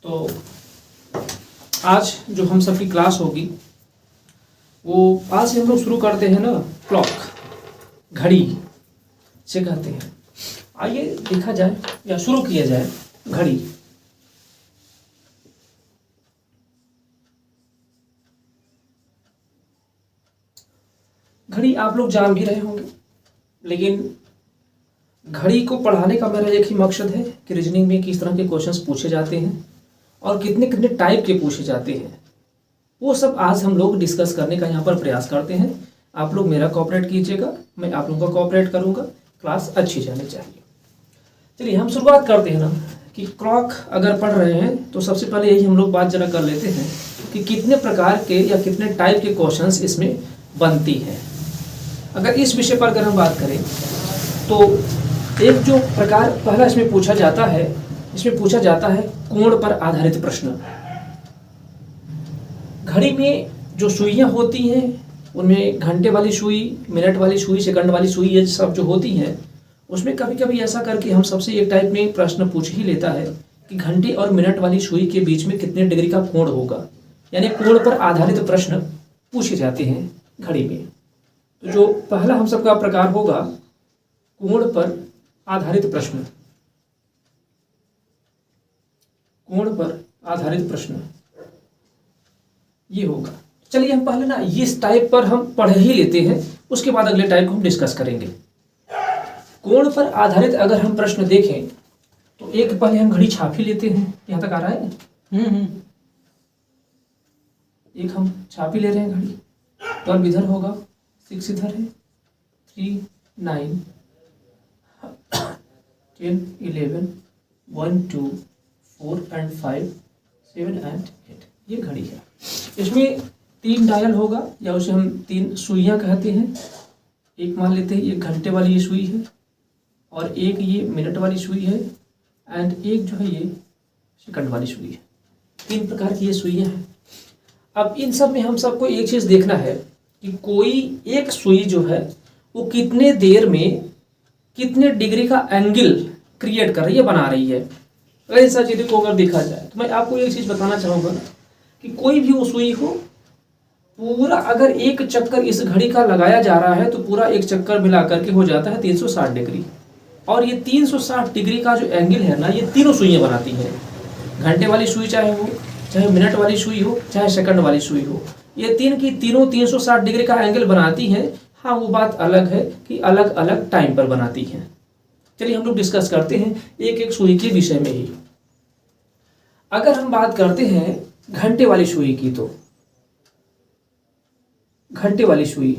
तो आज जो हम सबकी क्लास होगी वो आज से हम लोग शुरू करते हैं ना, क्लॉक, घड़ी से कहते हैं। आइए देखा जाए या शुरू किया जाए घड़ी। घड़ी आप लोग जान भी रहे होंगे, लेकिन घड़ी को पढ़ाने का मेरा एक ही मकसद है कि रीजनिंग में किस तरह के क्वेश्चंस पूछे जाते हैं और कितने कितने टाइप के पूछे जाते हैं, वो सब आज हम लोग डिस्कस करने का यहाँ पर प्रयास करते हैं। आप लोग मेरा कोऑपरेट कीजिएगा, मैं आप लोगों का कोऑपरेट करूँगा, क्लास अच्छी जानी चाहिए। चलिए हम शुरुआत करते हैं ना कि क्लॉक अगर पढ़ रहे हैं तो सबसे पहले यही हम लोग बात जरा कर लेते हैं कि कितने प्रकार के या कितने टाइप के क्वेश्चंस इसमें बनती हैं। अगर इस विषय पर अगर हम बात करें तो एक जो प्रकार पहला इसमें पूछा जाता है कोण पर आधारित प्रश्न। घड़ी में जो सुइयां होती हैं उनमें घंटे वाली सुई, मिनट वाली सुई, सेकंड वाली सुई, ये सब जो होती हैं उसमें कभी कभी ऐसा करके हम सबसे एक टाइप में प्रश्न पूछ ही लेता है कि घंटे और मिनट वाली सुई के बीच में कितने डिग्री का कोण होगा, यानी कोण पर आधारित प्रश्न पूछे जाते हैं घड़ी में। तो जो पहला हम सबका प्रकार होगा कोण पर आधारित प्रश्न। कोण पर आधारित प्रश्न ये होगा। चलिए हम पहले ना इस टाइप पर हम पढ़ ही लेते हैं, उसके बाद अगले टाइप को हम डिस्कस करेंगे। कोण पर आधारित अगर हम प्रश्न देखें तो एक पहले हम घड़ी छाप ही लेते हैं। यहां तक आ रहा है? एक हम छाप ही ले रहे हैं घड़ी। 12 इधर होगा, 6 इधर है, 3, 9, 10, 11, 1, 2, 4 and 5, 7 and 8 ये घड़ी है। इसमें 3 डायल होगा या उसे हम 3 सुइयां कहते हैं। एक मान लेते हैं ये घंटे वाली ये सुई है और एक ये मिनट वाली सुई है एंड एक जो है ये सेकंड वाली सुई है। 3 प्रकार की ये सुइयां हैं। अब इन सब में हम सबको एक चीज़ देखना है कि कोई एक सुई जो है वो कितने देर में कितने डिग्री का एंगल क्रिएट कर रही है, बना रही है। अगर इन सब चीज़ों को अगर देखा जाए तो मैं आपको एक चीज़ बताना चाहूँगा कि कोई भी वो सुई हो, पूरा अगर एक चक्कर इस घड़ी का लगाया जा रहा है तो पूरा एक चक्कर मिला करके हो जाता है 360 डिग्री। और ये 360 डिग्री का जो एंगल है ना, ये तीनों सुइयाँ बनाती हैं। घंटे वाली सुई चाहे मिनट वाली सुई हो, चाहे सेकंड वाली सुई हो, ये तीन की तीनों 360 डिग्री का एंगल बनाती हैं। हाँ, वो बात अलग है कि अलग अलग टाइम पर बनाती हैं। चलिए हम लोग डिस्कस करते हैं एक एक सुई के विषय में ही। अगर हम बात करते हैं घंटे वाली सुई की, तो घंटे वाली सुई,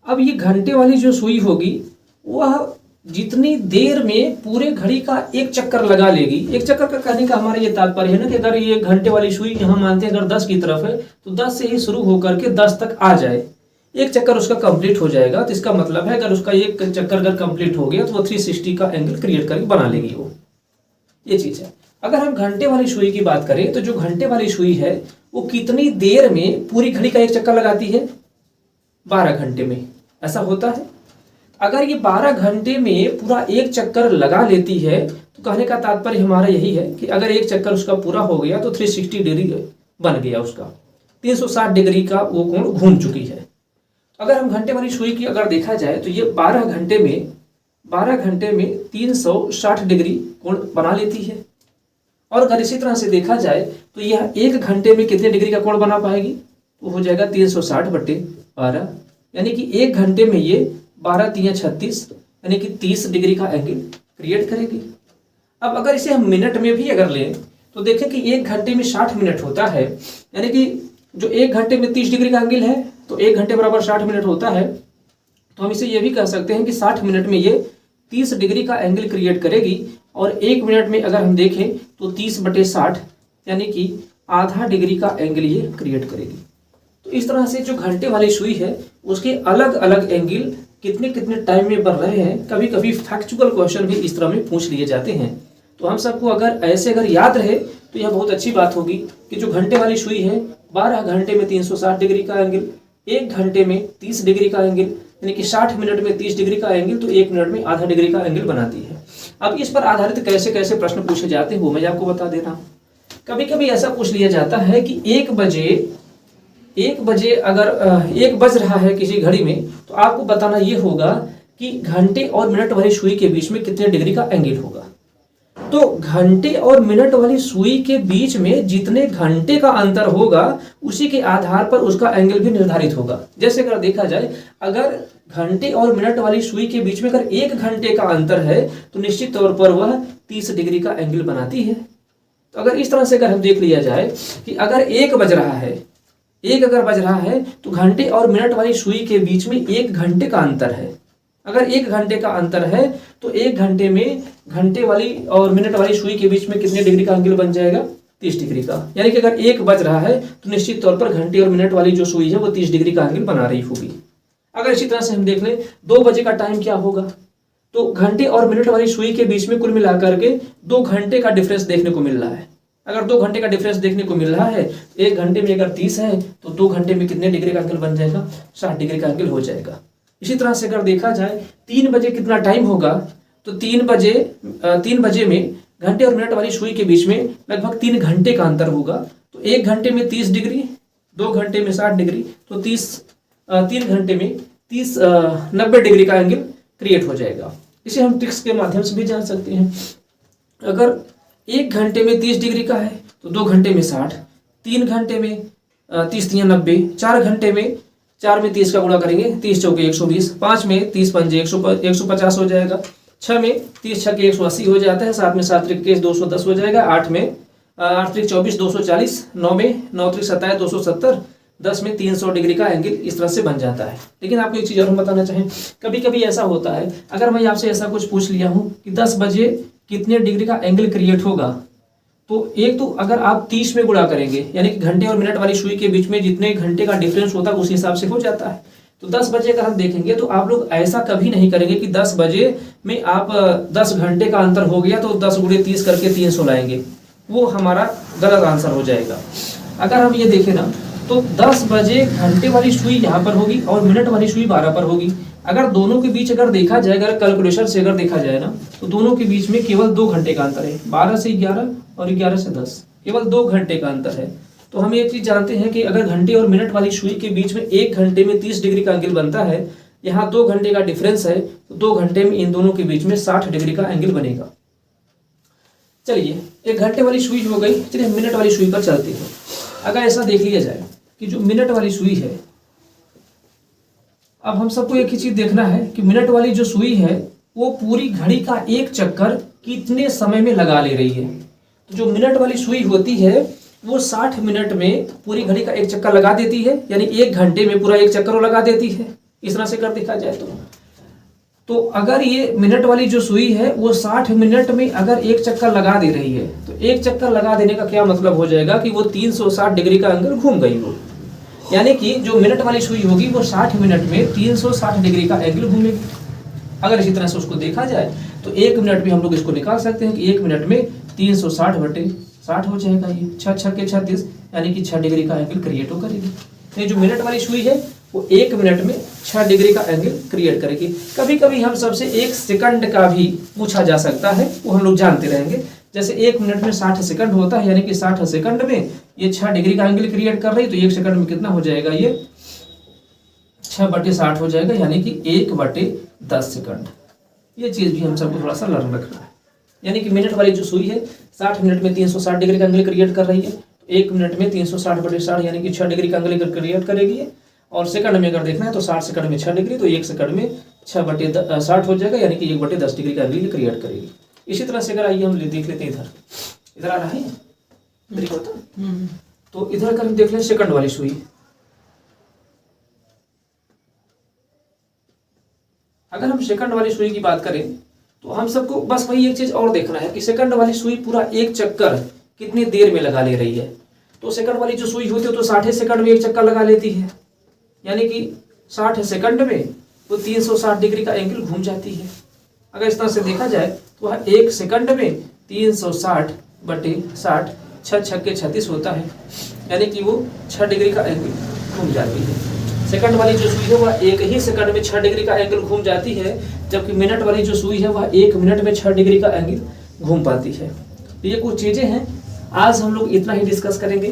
अब ये घंटे वाली जो सुई होगी वह जितनी देर में पूरे घड़ी का एक चक्कर लगा लेगी। एक चक्कर का कहने का हमारा ये तात्पर्य है ना कि अगर ये घंटे वाली सुई यहाँ मानते हैं अगर 10 की तरफ है तो 10 से ही शुरू होकर के 10 तक आ जाए, एक चक्कर उसका कंप्लीट हो जाएगा। तो इसका मतलब है अगर उसका एक चक्कर अगर कंप्लीट हो गया तो वो 360 का एंगल क्रिएट करके बना लेगी वो, ये चीज़ है। अगर हम घंटे वाली सुई की बात करें तो जो घंटे वाली सुई है वो कितनी देर में पूरी घड़ी का एक चक्कर लगाती है? 12 घंटे में ऐसा होता है। अगर ये 12 घंटे में पूरा एक चक्कर लगा लेती है तो कहने का तात्पर्य हमारा यही है कि अगर एक चक्कर उसका पूरा हो गया तो 360 डिग्री बन गया, उसका 360 डिग्री का वो कोण घूम चुकी है। अगर हम घंटे वाली सुई की अगर देखा जाए तो ये 12 घंटे में 360 डिग्री कोण बना लेती है। और अगर इसी तरह से देखा जाए तो यह 1 घंटे में कितने डिग्री का कोण बना पाएगी? तो हो जाएगा 360/12, यानी कि 1 घंटे में ये 12 3 36 यानी कि 30 डिग्री का एंगल क्रिएट करेगी। अब अगर इसे हम मिनट में भी अगर लें तो देखें कि 1 घंटे में 60 मिनट होता है, यानी कि जो 1 घंटे में 30 डिग्री का एंगल है तो 1 घंटे बराबर 60 मिनट होता है। तो हम इसे ये भी कह सकते हैं कि 60 मिनट में ये 30 डिग्री का एंगल क्रिएट करेगी। और 1 मिनट में अगर हम देखें तो 30/60 यानी कि आधा डिग्री का एंगल ये क्रिएट करेगी। तो इस तरह से जो घंटे वाली सुई है उसके अलग अलग एंगल कितने कितने टाइम में बन रहे हैं। कभी कभी फैक्चुअल क्वेश्चन भी इस तरह में पूछ लिए जाते हैं। तो हम सबको अगर ऐसे अगर याद रहे तो यह बहुत अच्छी बात होगी कि जो घंटे वाली सुई है 12 घंटे में 360 डिग्री का एंगल, 1 घंटे में 30 डिग्री का एंगल, यानी कि 60 मिनट में 30 डिग्री का एंगल तो 1 मिनट में आधा डिग्री का एंगल बनाती है। अब इस पर आधारित कैसे कैसे प्रश्न पूछे जाते हैं वो मैं आपको बता दे रहा हूँ। कभी कभी ऐसा पूछ लिया जाता है कि 1 बजे अगर 1 बज रहा है किसी घड़ी में, तो आपको बताना ये होगा कि घंटे और मिनट वाली सुई के बीच में कितने डिग्री का एंगल होगा। तो घंटे और मिनट वाली सुई के बीच में जितने घंटे का अंतर होगा उसी के आधार पर उसका एंगल भी निर्धारित होगा। जैसे अगर देखा जाए, अगर घंटे और मिनट वाली सुई के बीच में अगर 1 घंटे का अंतर है तो निश्चित तौर पर वह 30 डिग्री का एंगल बनाती है। तो अगर इस तरह से अगर हम देख लिया जाए कि अगर 1 बज रहा है तो घंटे और मिनट वाली सुई के बीच में 1 घंटे का अंतर है। अगर 1 घंटे का अंतर है तो 1 घंटे में घंटे वाली और मिनट वाली सुई के बीच में कितने डिग्री का एंगल बन जाएगा? 30 डिग्री का। यानी कि अगर 1 बज रहा है तो निश्चित तौर पर घंटे और मिनट वाली जो सुई है वो 30 डिग्री का एंगल बना रही होगी। अगर इसी तरह से हम देख लें 2 बजे का टाइम क्या होगा, तो घंटे और मिनट वाली सुई के बीच में कुल मिलाकर के 2 घंटे का डिफरेंस देखने को मिल रहा है। अगर 2 घंटे का डिफरेंस देखने को मिल रहा है, 1 घंटे में अगर 30 है तो 2 घंटे में कितने डिग्री का एंगल बन जाएगा? 60 डिग्री का एंगल हो जाएगा। इसी तरह से अगर देखा जाए 3 बजे कितना टाइम होगा, तो 3 बजे में घंटे और मिनट वाली सुई के बीच में लगभग 3 घंटे का अंतर होगा। तो 1 घंटे में 30 डिग्री, 2 घंटे में 60 डिग्री, तो 3 घंटे में 90 डिग्री का एंगल क्रिएट हो जाएगा। इसे हम ट्रिक्स के माध्यम से भी जान सकते हैं। अगर 1 घंटे में 30 डिग्री का है तो 2 घंटे में 60, 3 घंटे में 30 या 90, 4 घंटे में 4 में 30 का गुणा करेंगे, 30 चौके 120, 5 में 30 पंजे 150 हो जाएगा, 6 में 30 छक्के 180 हो जाता है, 7 में 7 त्रिक 210 हो जाएगा, 8 में 8 त्रिक 24 240, 9 में 9 त्रिक 27 270, 10 में 300 डिग्री का एंगल इस तरह से बन जाता है। लेकिन आपको एक चीज़ और हम बताना चाहें, कभी कभी ऐसा होता है, अगर मैं आपसे ऐसा कुछ पूछ लिया हूँ कि 10 बजे कितने डिग्री का एंगल क्रिएट होगा, तो एक तो अगर आप 30 में गुणा करेंगे, यानी कि घंटे और मिनट वाली सुई के बीच में जितने घंटे का डिफरेंस होता है उस हिसाब से हो जाता है। तो 10 बजे अगर हम देखेंगे तो आप लोग ऐसा कभी नहीं करेंगे कि 10 बजे में आप 10 घंटे का अंतर हो गया तो 10 गुणे 30 करके 300 लाएंगे, वो हमारा गलत आंसर हो जाएगा। अगर हम ये देखें ना, तो 10 बजे घंटे वाली सुई यहाँ पर होगी और मिनट वाली सुई 12 पर होगी। अगर दोनों के बीच अगर देखा जाए, अगर कैलकुलेशन से अगर देखा जाए ना, तो दोनों के बीच में केवल 2 घंटे का अंतर है, 12 से 11 और 11 से 10, केवल 2 घंटे का अंतर है। तो हम एक चीज जानते हैं कि अगर घंटे और मिनट वाली सुई के बीच में 1 घंटे में 30 डिग्री का एंगल बनता है, यहाँ 2 घंटे का डिफरेंस है, तो 2 घंटे में इन दोनों के बीच में 60 डिग्री का एंगल बनेगा। चलिए, 1 घंटे वाली सुई हो गई, चलिए हम मिनट वाली सुई पर चलते हैं। अगर ऐसा देख लिया जाए कि जो मिनट वाली सुई है, अब हम सबको एक ही चीज देखना है कि मिनट वाली जो सुई है वो पूरी घड़ी का एक चक्कर कितने समय में लगा ले रही है। तो जो मिनट वाली सुई होती है वो 60 मिनट में पूरी घड़ी का एक चक्कर लगा देती है, यानी 1 घंटे में पूरा एक चक्कर वो लगा देती है। इस तरह से कर देखा जाए तो अगर ये मिनट वाली जो सुई है वो 60 मिनट में अगर एक चक्कर लगा दे रही है, तो एक चक्कर लगा देने का क्या मतलब हो जाएगा कि वो 360 डिग्री का एंगल घूम गई हो। यानी कि जो मिनट वाली सुई होगी वो 60 मिनट में 360 डिग्री का एंगल घूमेगी। अगर इसी तरह से उसको देखा जाए तो 1 मिनट में हम लोग इसको निकाल सकते हैं कि 1 मिनट में 360 बटे 60 हो जाएगा। ये 6 छक्के 36, यानी कि 6 डिग्री का एंगल क्रिएट हो करेगी। तो जो मिनट वाली सुई है वो 1 मिनट में 6 डिग्री का एंगल क्रिएट करेगी। कभी कभी हम सबसे 1 सेकंड का भी पूछा जा सकता है, वो हम लोग जानते रहेंगे। जैसे 1 मिनट में 60 सेकंड होता है, यानी कि 60 सेकंड में ये 6 डिग्री का एंगल क्रिएट कर रही, तो 1 सेकंड में कितना हो जाएगा? ये 6 बटे 60 हो जाएगा, यानी कि 1 बटे 10 सेकंड। ये चीज भी हम सबको थोड़ा सा लर्न रखना है। यानी कि मिनट वाली जो सुई है 60 मिनट में 360 डिग्री का एंगल क्रिएट कर रही है, तो 1 मिनट में 360 बटे 60 यानी कि 6 डिग्री का एंगल क्रिएट करेगी। और सेकंड में अगर देखना है तो 60 सेकंड में 6 डिग्री, तो 1 सेकंड में 6 बटे 60 हो जाएगा, यानी कि 1 बटे 10 डिग्री का एंगल क्रिएट करेगी। इसी तरह से अगर आइए हम देख लेते हैं, इधर आ रहा है, तो इधर कर हम देख लें सेकंड वाली सुई। अगर हम सेकंड वाली सुई की बात करें तो हम सबको बस वही एक चीज और देखना है कि सेकंड वाली सुई पूरा एक चक्कर कितनी देर में लगा ले रही है। तो सेकंड वाली जो सुई होती है तो 60 सेकंड में एक चक्कर लगा लेती है, यानी कि 60 सेकंड में वो 360 डिग्री का एंगल घूम जाती है। अगर इस तरह से देखा जाए तो वह 1 सेकंड में 360 बटे 60, 6 छक्के 36 होता है, यानी कि वो 6 डिग्री का एंगल घूम जाती है। सेकंड वाली जो सुई है वह 1 ही सेकंड में 6 डिग्री का एंगल घूम जाती है, जबकि मिनट वाली जो सुई है वह 1 मिनट में 6 डिग्री का एंगल घूम पाती है। तो ये कुछ चीज़ें हैं, आज हम लोग इतना ही डिस्कस करेंगे,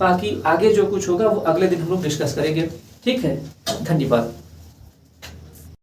बाकी आगे जो कुछ होगा वो अगले दिन हम लोग डिस्कस करेंगे। ठीक है, धन्यवाद।